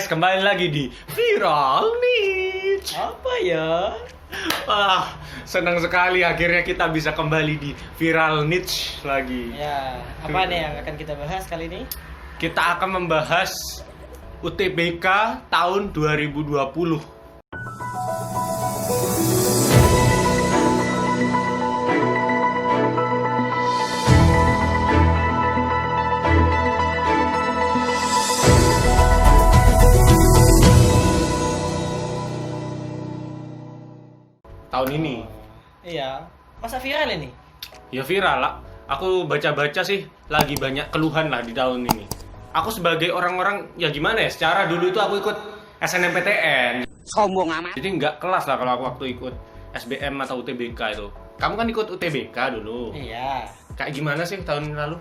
guys, kembali lagi di Viral Niche. Apa ya? Senang sekali akhirnya kita bisa kembali di Viral Niche lagi. Ya, apa nih yang akan kita bahas kali ini? Kita akan membahas UTBK tahun 2020. Tahun ini. Iya, masa viral ini? Ya viral lah. Aku baca-baca sih lagi banyak keluhan lah di tahun ini. Aku sebagai orang-orang ya gimana ya? Secara dulu itu aku ikut SNMPTN. Sombong amat. Jadi nggak kelas lah kalau aku waktu ikut SBM atau UTBK itu. Kamu kan ikut UTBK dulu. Iya. Kayak gimana sih tahun lalu?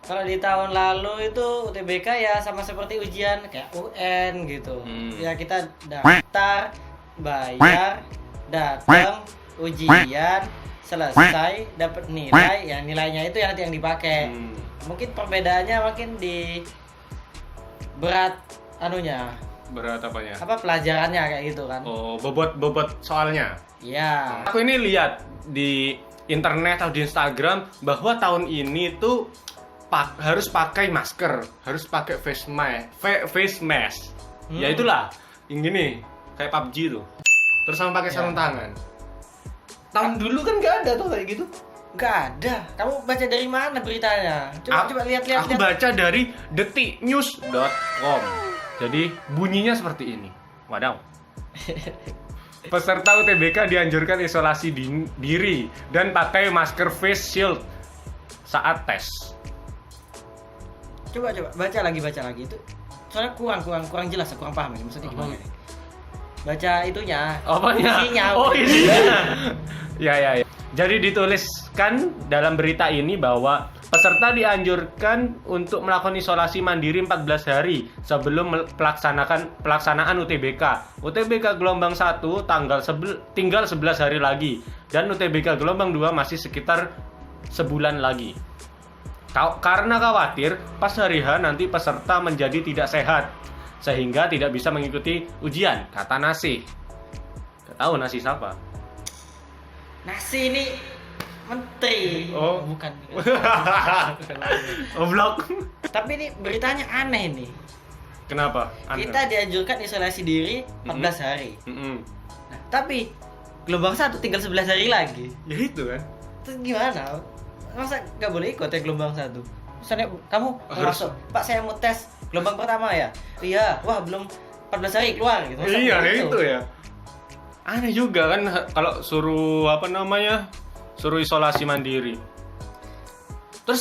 Kalau di tahun lalu itu UTBK ya sama seperti ujian kayak UN gitu. Ya kita daftar, bayar, datang, ujian, selesai, dapat nilai. Ya nilainya itu yang nanti yang dipakai. Mungkin perbedaannya mungkin di berat anunya. Berat apanya? Apa pelajarannya kayak gitu kan? Oh, bobot soalnya. Iya. Aku ini lihat di internet atau di Instagram bahwa tahun ini tuh harus pakai masker, harus pakai face mask. Ya itulah, yang gini kayak PUBG tuh. Terus sama pakai sarung tangan. Tahun dulu kan nggak ada tuh kayak gitu. Nggak ada. Kamu baca dari mana beritanya? Coba lihat. Aku baca dari detiknews.com. Jadi bunyinya seperti ini. Wadaw. Peserta UTBK dianjurkan isolasi diri dan pakai masker face shield saat tes. Coba baca lagi itu. Soalnya kurang jelas, kurang paham ini maksudnya gimana ini. Baca itunya. Apanya? Isinya. Oh, isinya. Ya. Jadi dituliskan dalam berita ini bahwa peserta dianjurkan untuk melakukan isolasi mandiri 14 hari sebelum pelaksanaan UTBK. UTBK gelombang 1 tinggal 11 hari lagi dan UTBK gelombang 2 masih sekitar sebulan lagi. Karena khawatir pas hari H nanti peserta menjadi tidak sehat sehingga tidak bisa mengikuti ujian, kata Nasi. Gak tahu Nasi siapa? Nasi ini menteri. Oh, bukan. Oblok. Tapi ini beritanya aneh nih. Kenapa? Aneh. Kita dianjurkan isolasi diri 14 hari. Nah, tapi gelombang 1 tinggal 11 hari lagi. Ya itu kan. Terus gimana? Masa nggak boleh ikut ya gelombang 1? Misalnya kamu masuk, Pak saya mau tes gelombang pertama ya? Iya, wah belum 14 hari keluar gitu. Masa Iya gitu? itu ya. Aneh juga kan kalau suruh suruh isolasi mandiri. Terus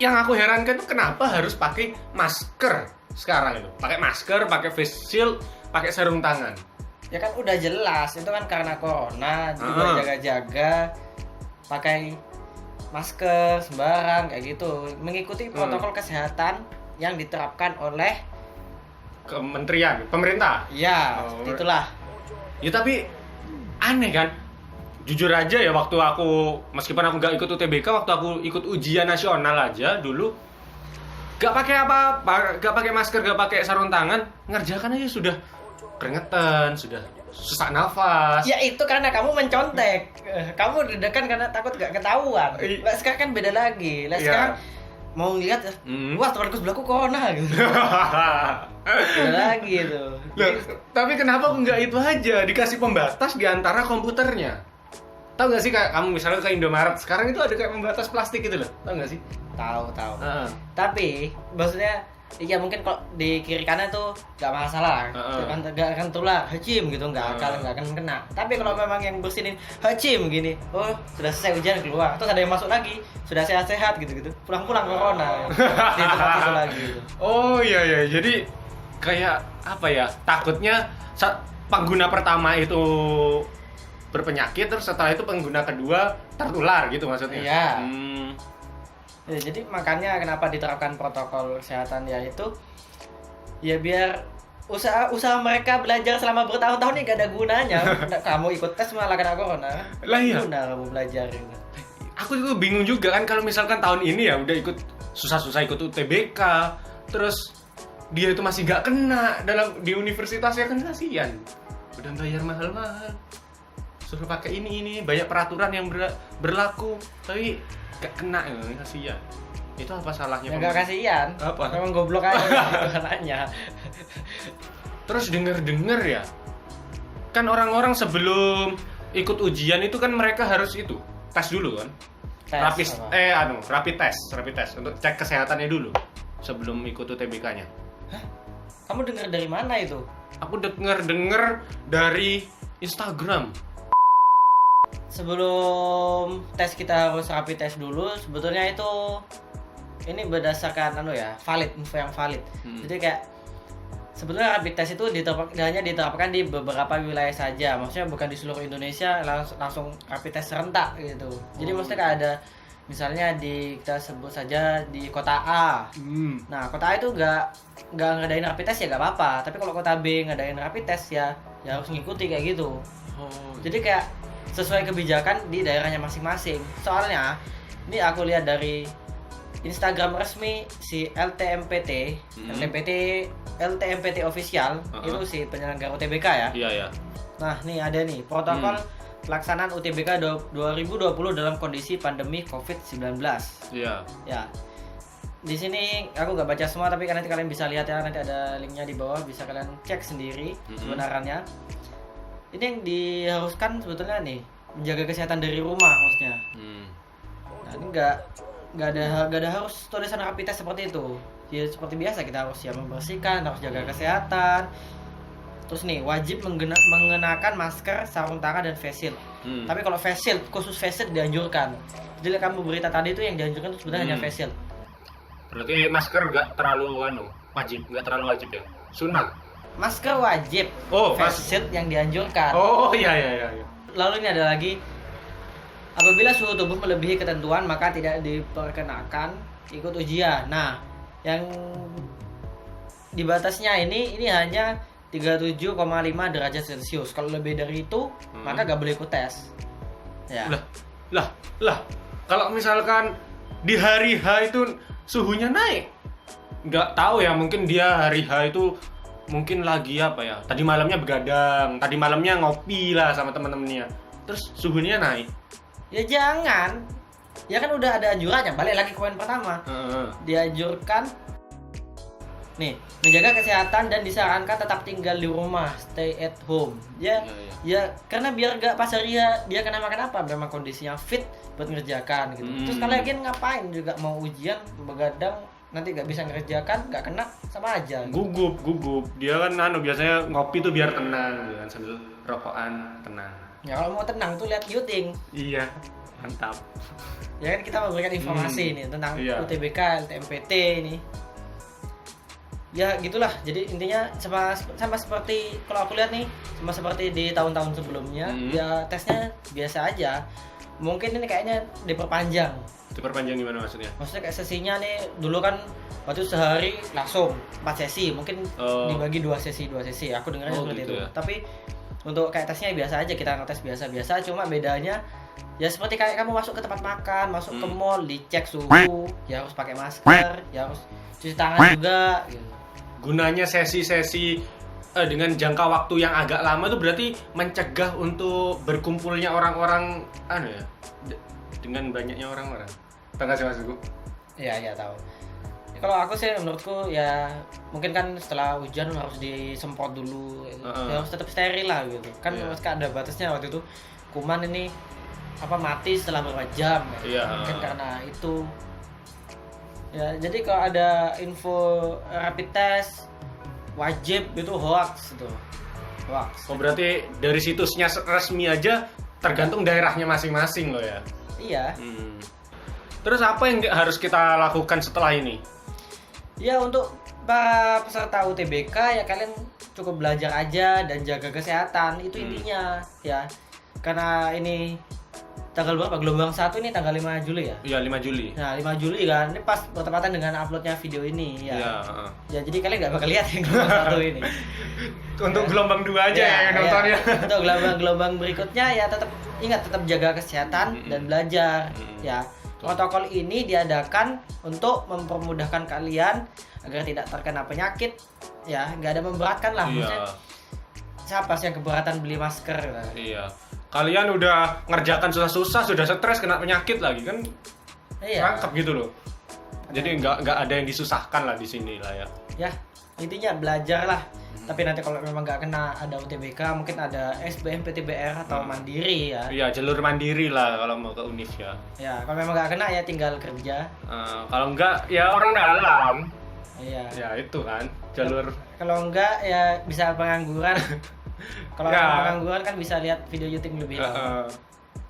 yang aku herankan itu kenapa harus pakai masker sekarang itu? Pakai masker, pakai face shield, pakai sarung tangan. Ya kan udah jelas itu kan karena corona juga jaga-jaga pakai masker sembarang kayak gitu, mengikuti protokol kesehatan yang diterapkan oleh Kementerian, pemerintah. ya itulah. Ya tapi aneh kan. Jujur aja ya waktu meskipun aku gak ikut UTBK, waktu aku ikut ujian nasional aja dulu gak pakai apa-apa, gak pakai masker, gak pakai sarung tangan, ngerjakan aja sudah keringetan, sudah sesak nafas. Ya itu karena kamu mencontek. Kamu deg-degan karena takut gak ketahuan. Lah sekarang kan beda lagi. Lah sekarang mau ngeliat, wah temanku sebelahku corona gitu. Beda lagi itu. Loh, tapi kenapa nggak itu aja dikasih pembatas di antara komputernya? Tahu nggak sih kayak kamu misalnya ke Indomaret sekarang itu ada kayak pembatas plastik gitu loh, tahu nggak sih? Tahu. Tapi maksudnya iya mungkin kalau di kiri kanan tuh nggak masalah, nggak akan tular hacim gitu, nggak akan kena. Tapi kalau memang yang bersinin hacim gini, oh sudah selesai ujian keluar, terus ada yang masuk lagi, sudah sehat gitu, pulang corona di tempat itu lagi. Gitu. Oh iya, jadi kayak apa ya? Takutnya pengguna pertama itu berpenyakit, terus setelah itu pengguna kedua tertular gitu maksudnya. Iya. Ya, jadi makanya kenapa diterapkan protokol kesehatan ya itu ya biar usaha mereka belajar selama bertahun-tahun ini gak ada gunanya. Kamu ikut tes malah kena corona. Lah iya. Guna kamu belajar gitu. Aku juga bingung juga kan kalau misalkan tahun ini ya udah ikut susah-susah ikut UTBK, terus dia itu masih nggak kena di universitasnya, kan kasihan. Udah bayar mahal-mahal, suruh pakai ini banyak peraturan yang berlaku, tapi nggak kena, kasihan. Itu apa salahnya? Ya nggak kasihan. Apa? Memang goblok aja anaknya. Terus denger ya, kan orang-orang sebelum ikut ujian itu kan mereka harus itu tes dulu kan, rapid test untuk cek kesehatannya dulu sebelum ikut UTBK-nya. Hah? Kamu dengar dari mana itu? Aku denger dari Instagram. Sebelum tes kita harus rapid test dulu. Sebetulnya itu ini berdasarkan info yang valid. Jadi kayak sebetulnya rapid test itu hanya diterapkan di beberapa wilayah saja. Maksudnya bukan di seluruh Indonesia langsung rapid test serentak gitu. Jadi maksudnya kayak ada misalnya kita sebut saja di kota A. Nah, kota A itu nggak ngadain rapid test ya nggak apa-apa. Tapi kalau kota B ngadain rapid test ya harus ngikuti kayak gitu. Jadi kayak sesuai kebijakan di daerahnya masing-masing. Soalnya ini aku lihat dari Instagram resmi si LTMPT official, itu si penyelenggara UTBK ya. Iya. Nah, nih ada nih protokol pelaksanaan UTBK 2020 dalam kondisi pandemi COVID-19. Iya. Ya. Di sini aku nggak baca semua, tapi nanti kalian bisa lihat ya, nanti ada linknya di bawah, bisa kalian cek sendiri kebenarannya. Ini yang diharuskan sebetulnya nih menjaga kesehatan dari rumah maksudnya. Nah, ini nggak ada harus tulisan rapid test seperti itu. Ya seperti biasa kita harus membersihkan, harus jaga kesehatan. Terus nih wajib mengenakan masker, sarung tangan dan face shield. Tapi kalau face shield, khusus face shield dianjurkan. Jadi kamu berita tadi itu yang dianjurkan itu sebenarnya hanya face shield. Berarti masker nggak terlalu nggak terlalu wajib ya? Sunnah. Masker wajib. Face shield yang dianjurkan. Iya. Lalu ini ada lagi, apabila suhu tubuh melebihi ketentuan maka tidak diperkenakan ikut ujian. Nah, yang dibatasnya ini hanya 37,5 derajat Celcius. Kalau lebih dari itu maka gak boleh ikut tes. Ya. Lah. Kalau misalkan di hari H itu suhunya naik, nggak tahu ya, mungkin dia hari H itu mungkin lagi tadi malamnya begadang, tadi malamnya ngopi lah sama teman-temannya, terus suhunya naik. Ya jangan. Ya kan udah ada anjurannya. Balik lagi ke poin pertama. Dianjurkan nih menjaga kesehatan dan disarankan tetap tinggal di rumah, stay at home. Ya karena biar gak pas hari dia kena makan apa, memang kondisinya fit buat ngerjakan gitu. Terus kalian ngapain juga mau ujian begadang, nanti gak bisa ngerjakan, gak kena, sama aja. Gugup. Dia kan biasanya ngopi tuh biar tenang gitu kan, sambil rokokan tenang. Ya kalau mau tenang tuh lihat Yuting. Iya, mantap. Ya kan kita memberikan informasi nih tentang UTBK, LTMPT ini. Ya gitulah. Jadi intinya sama seperti kalau aku lihat nih, sama seperti di tahun-tahun sebelumnya, ya tesnya biasa aja. Mungkin ini kayaknya diperpanjang. Diperpanjang gimana maksudnya? Maksudnya kayak sesinya nih, dulu kan waktu sehari langsung 4 sesi, mungkin dibagi 2 sesi. Aku dengarnya seperti gitu itu. ya? Tapi untuk kayak tesnya biasa aja, kita ngetes biasa-biasa, cuma bedanya ya seperti kayak kamu masuk ke tempat makan, masuk ke mall, dicek suhu, ya harus pakai masker, ya harus cuci tangan juga gitu. Gunanya sesi-sesi dengan jangka waktu yang agak lama itu berarti mencegah untuk berkumpulnya orang-orang dengan banyaknya orang-orang. Tahu nggak sih maksudku? Iya tahu. Kalau aku sih menurutku ya mungkin kan setelah ujian harus disemprot dulu, ya harus tetap steril lah gitu. Kan ada batasnya waktu itu. Kuman ini mati setelah beberapa jam ya. Mungkin karena itu. Ya, jadi kalau ada info rapid test wajib itu hoax itu. Hoax. Oh, berarti dari situsnya resmi aja tergantung daerahnya masing-masing loh ya. Iya. Terus apa yang harus kita lakukan setelah ini? Ya untuk para peserta UTBK ya kalian cukup belajar aja dan jaga kesehatan, itu intinya ya. Karena ini tanggal berapa? Gelombang 1 ini tanggal 5 Juli ya? Iya, 5 Juli. Nah, 5 Juli kan. Ini pas bertepatan dengan uploadnya video ini ya. Iya, Ya, jadi kalian nggak bakal lihat yang gelombang 1 ini. Untuk gelombang 2 aja yang nontonnya. Untuk gelombang berikutnya ya tetap ingat, tetap jaga kesehatan dan belajar. Ya. Protokol ini diadakan untuk mempermudahkan kalian agar tidak terkena penyakit, ya nggak ada memberatkan lah. Maksudnya, siapa sih yang keberatan beli masker? Iya. Kalian udah ngerjakan susah-susah, sudah stres kena penyakit lagi kan? Iya. Rangkap gitu loh. Jadi nggak ada yang disusahkan lah di sini lah ya. Ya, intinya belajar lah. Tapi nanti kalau memang nggak kena ada UTBK, mungkin ada SBM, PTBR atau mandiri ya. Iya, jalur mandiri lah kalau mau ke univ ya. Ya, kalau memang nggak kena ya tinggal kerja. Kalau enggak ya orang dalam. Iya. Ya itu kan jalur. Kalau enggak ya bisa pengangguran. Kalau Ya. pengangguran kan bisa lihat video YouTube lebih lama.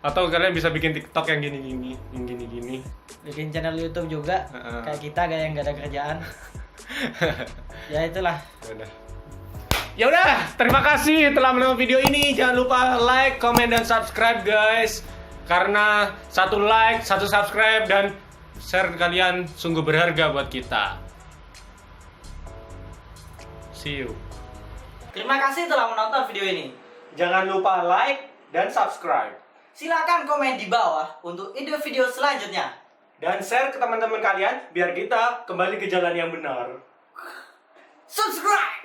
Atau kalian bisa bikin TikTok yang gini-gini, yang gini-gini. Bikin channel YouTube juga kayak kita kayak yang nggak ada kerjaan. Ya itulah. Ya udah, terima kasih telah menonton video ini. Jangan lupa like, comment, dan subscribe guys. Karena satu like, satu subscribe, dan share kalian sungguh berharga buat kita. See you. Terima kasih telah menonton video ini. Jangan lupa like dan subscribe. Silakan komen di bawah untuk ide video selanjutnya. Dan share ke teman-teman kalian biar kita kembali ke jalan yang benar. Subscribe.